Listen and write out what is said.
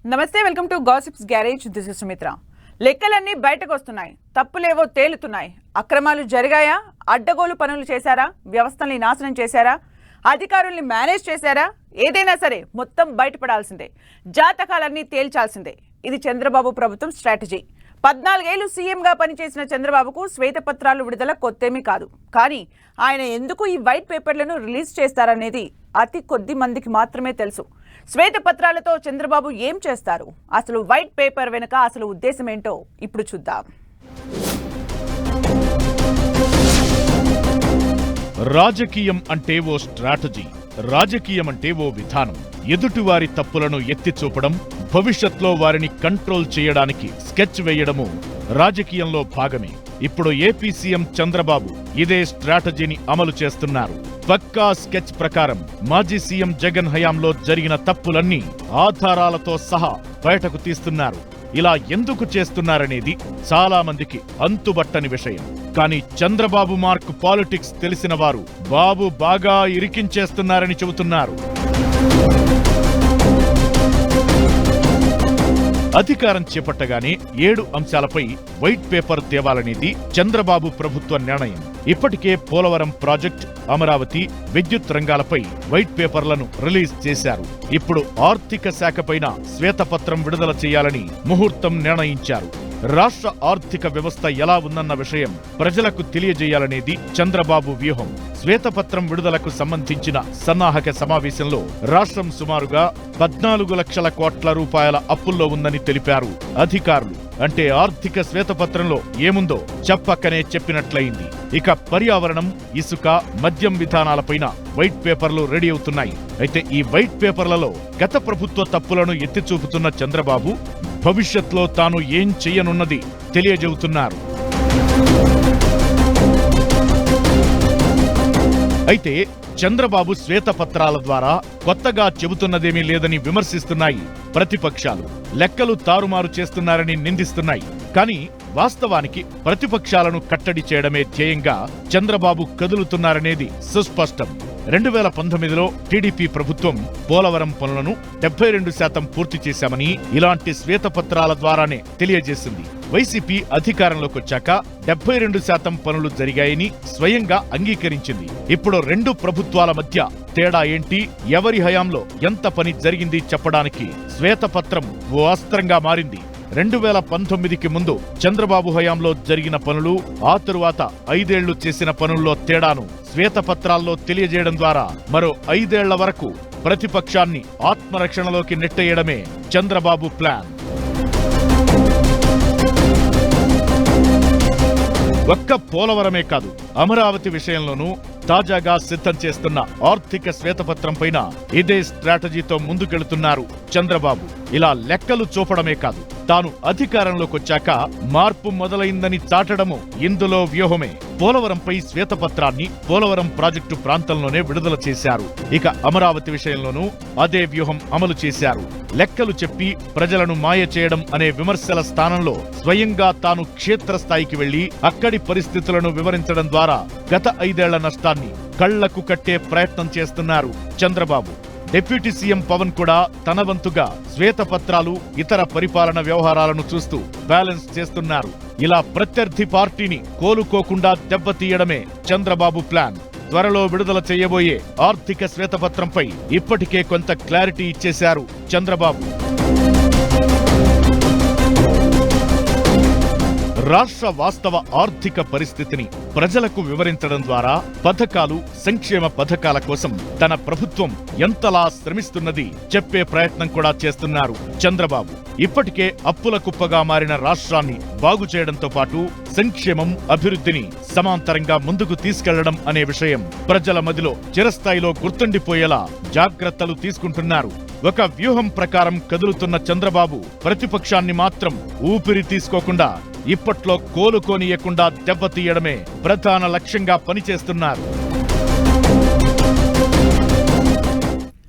నమస్తే, welcome to gossips garage. This is Sumitra. లెక్కలన్నీ బయటకు వస్తున్నాయి, తప్పులేవో తేలుతున్నాయి. అక్రమాలు జరిగాయా? అడ్డగోలు పనులు చేశారా? వ్యవస్థల్ని నాశనం చేశారా? అధికారుల్ని మేనేజ్ చేశారా? ఏదైనా సరే మొత్తం బయటపడాల్సిందే, జాతకాలన్నీ తేల్చాల్సిందే. ఇది చంద్రబాబు ప్రభుత్వం స్ట్రాటజీ. 14 ఏళ్లు సీఎంగా పనిచేసిన చంద్రబాబుకు శ్వేతపత్రాలు విడుదల కొత్తేమీ కాదు. కానీ ఆయన ఎందుకు ఈ వైట్ పేపర్లను రిలీజ్ చేస్తారనేది అతి కొద్ది మందికి మాత్రమే తెలుసు. శ్వేతపత్రాలతో చంద్రబాబు ఏం చేస్తారు? అసలు వైట్ పేపర్ వెనుక అసలు ఉద్దేశం ఏంటో ఇప్పుడు చూద్దాం. రాజకీయం అంటే ఓ స్ట్రాటజీ, రాజకీయం అంటే ఓ విధానం. ఎదుటివారి తప్పులను ఎత్తి చూపడం, భవిష్యత్లో వారిని కంట్రోల్ చేయడానికి స్కెచ్ వేయడము రాజకీయంలో భాగమే. ఇప్పుడు ఏపీ సీఎం చంద్రబాబు ఇదే స్ట్రాటజీని అమలు చేస్తున్నారు. పక్కా స్కెచ్ ప్రకారం మాజీ సీఎం జగన్ హయాంలో జరిగిన తప్పులన్నీ ఆధారాలతో సహా బయటకు తీస్తున్నారు. ఇలా ఎందుకు చేస్తున్నారనేది చాలా మందికి అంతుబట్టని విషయం. కానీ చంద్రబాబు మార్క్ పాలిటిక్స్ తెలిసిన వారు బాబు బాగా ఇరికించేస్తున్నారని చెబుతున్నారు. అధికారం చేపట్టగానే 7 అంశాలపై వైట్ పేపర్ తేవాలనేది చంద్రబాబు ప్రభుత్వ నిర్ణయం. ఇప్పటికే పోలవరం ప్రాజెక్ట్, అమరావతి, విద్యుత్ రంగాలపై వైట్ పేపర్లను రిలీజ్ చేశారు. ఇప్పుడు ఆర్థిక శాఖపైన శ్వేతపత్రం విడుదల చేయాలని ముహూర్తం నిర్ణయించారు. రాష్ట్ర ఆర్థిక వ్యవస్థ ఎలా ఉందన్న విషయం ప్రజలకు తెలియజేయాలనేది చంద్రబాబు వ్యూహం. శ్వేతపత్రం విడుదలకు సంబంధించిన సన్నాహక సమావేశంలో రాష్ట్రం సుమారుగా 14 లక్షల కోట్ల రూపాయల అప్పుల్లో ఉందని తెలిపారు అధికారులు. అంటే ఆర్థిక శ్వేతపత్రంలో ఏముందో చెప్పక్కనే చెప్పినట్లయింది. ఇక పర్యావరణం, ఇసుక, మద్యం విధానాలపైన వైట్ పేపర్లు రెడీ అవుతున్నాయి. అయితే ఈ వైట్ పేపర్లలో గత ప్రభుత్వ తప్పులను ఎత్తిచూపుతున్న చంద్రబాబు భవిష్యత్లో తాను ఏం చెయ్యనున్నది తెలియజెబుతున్నారు. అయితే చంద్రబాబు శ్వేతపత్రాల ద్వారా కొత్తగా చెబుతున్నదేమీ లేదని విమర్శిస్తున్నాయి ప్రతిపక్షాలు. లెక్కలు తారుమారు చేస్తున్నారని నిందిస్తున్నాయి. కానీ వాస్తవానికి ప్రతిపక్షాలను కట్టడి చేయడమే ధ్యేయంగా చంద్రబాబు కదులుతున్నారనేది సుస్పష్టం. 2019లో టీడీపీ ప్రభుత్వం పోలవరం పనులను 72% పూర్తి చేశామని ఇలాంటి శ్వేతపత్రాల ద్వారానే తెలియజేసింది. వైసీపీ అధికారంలోకొచ్చాక 72% పనులు జరిగాయని స్వయంగా అంగీకరించింది. ఇప్పుడు 2 ప్రభుత్వాల మధ్య తేడా ఏంటి, ఎవరి హయాంలో ఎంత పని జరిగింది చెప్పడానికి శ్వేతపత్రం ఓ అస్త్రంగా మారింది. 2019కి ముందు చంద్రబాబు హయాంలో జరిగిన పనులు, ఆ తరువాత 5 ఏళ్లు చేసిన పనుల్లో తేడాను శ్వేతపత్రాల్లో తెలియజేయడం ద్వారా మరో 5 ఏళ్ల వరకు ప్రతిపక్షాన్ని ఆత్మరక్షణలోకి నెట్టేయడమే చంద్రబాబు ప్లాన్. ఒక్క పోలవరమే కాదు, అమరావతి విషయంలోనూ తాజాగా సిద్ధం చేస్తున్న ఆర్థిక శ్వేతపత్రం పైన ఇదే స్ట్రాటజీతో ముందుకెళ్తున్నారు చంద్రబాబు. ఇలా లెక్కలు చూపడమే కాదు, తాను అధికారంలోకొచ్చాక మార్పు మొదలైందని చాటడము ఇందులో వ్యూహమే. పోలవరంపై శ్వేతపత్రాన్ని పోలవరం ప్రాజెక్టు ప్రాంతంలోనే విడుదల చేశారు. ఇక అమరావతి విషయంలోనూ అదే వ్యూహం అమలు చేశారు. లెక్కలు చెప్పి ప్రజలను మాయ చేయడం అనే విమర్శల స్థానంలో స్వయంగా తాను క్షేత్రస్థాయికి వెళ్లి అక్కడి పరిస్థితులను వివరించడం ద్వారా గత 5 ఏళ్ల నష్టాన్ని కళ్లకు కట్టే ప్రయత్నం చేస్తున్నారు చంద్రబాబు. డిప్యూటీ సీఎం పవన్ కూడా తన వంతుగా శ్వేతపత్రాలు, ఇతర పరిపాలన వ్యవహారాలను చూస్తూ బ్యాలెన్స్ చేస్తున్నారు. ఇలా ప్రత్యర్థి పార్టీని కోలుకోకుండా దెబ్బతీయడమే చంద్రబాబు ప్లాన్. త్వరలో విడుదల చేయబోయే ఆర్థిక శ్వేతపత్రంపై ఇప్పటికే కొంత క్లారిటీ ఇచ్చేశారు చంద్రబాబు. రాష్ట్ర వాస్తవ ఆర్థిక పరిస్థితిని ప్రజలకు వివరించడం ద్వారా పథకాలు, సంక్షేమ పథకాల కోసం తన ప్రభుత్వం ఎంతలా శ్రమిస్తున్నది చెప్పే ప్రయత్నం కూడా చేస్తున్నారు చంద్రబాబు. ఇప్పటికే అప్పుల కుప్పగా మారిన రాష్ట్రాన్ని బాగు చేయడంతో పాటు సంక్షేమం, అభివృద్ధిని సమాంతరంగా ముందుకు తీసుకెళ్లడం అనే విషయం ప్రజల మదిలో చిరస్థాయిలో గుర్తుండిపోయేలా జాగ్రత్తలు తీసుకుంటున్నారు. ఒక వ్యూహం ప్రకారం కదులుతున్న చంద్రబాబు ప్రతిపక్షాన్ని మాత్రం ఊపిరి తీసుకోకుండా ఇప్పట్లో కోలుకోనియకుండా దెబ్బతీయడమే ప్రధాన లక్ష్యంగా పనిచేస్తున్నారు.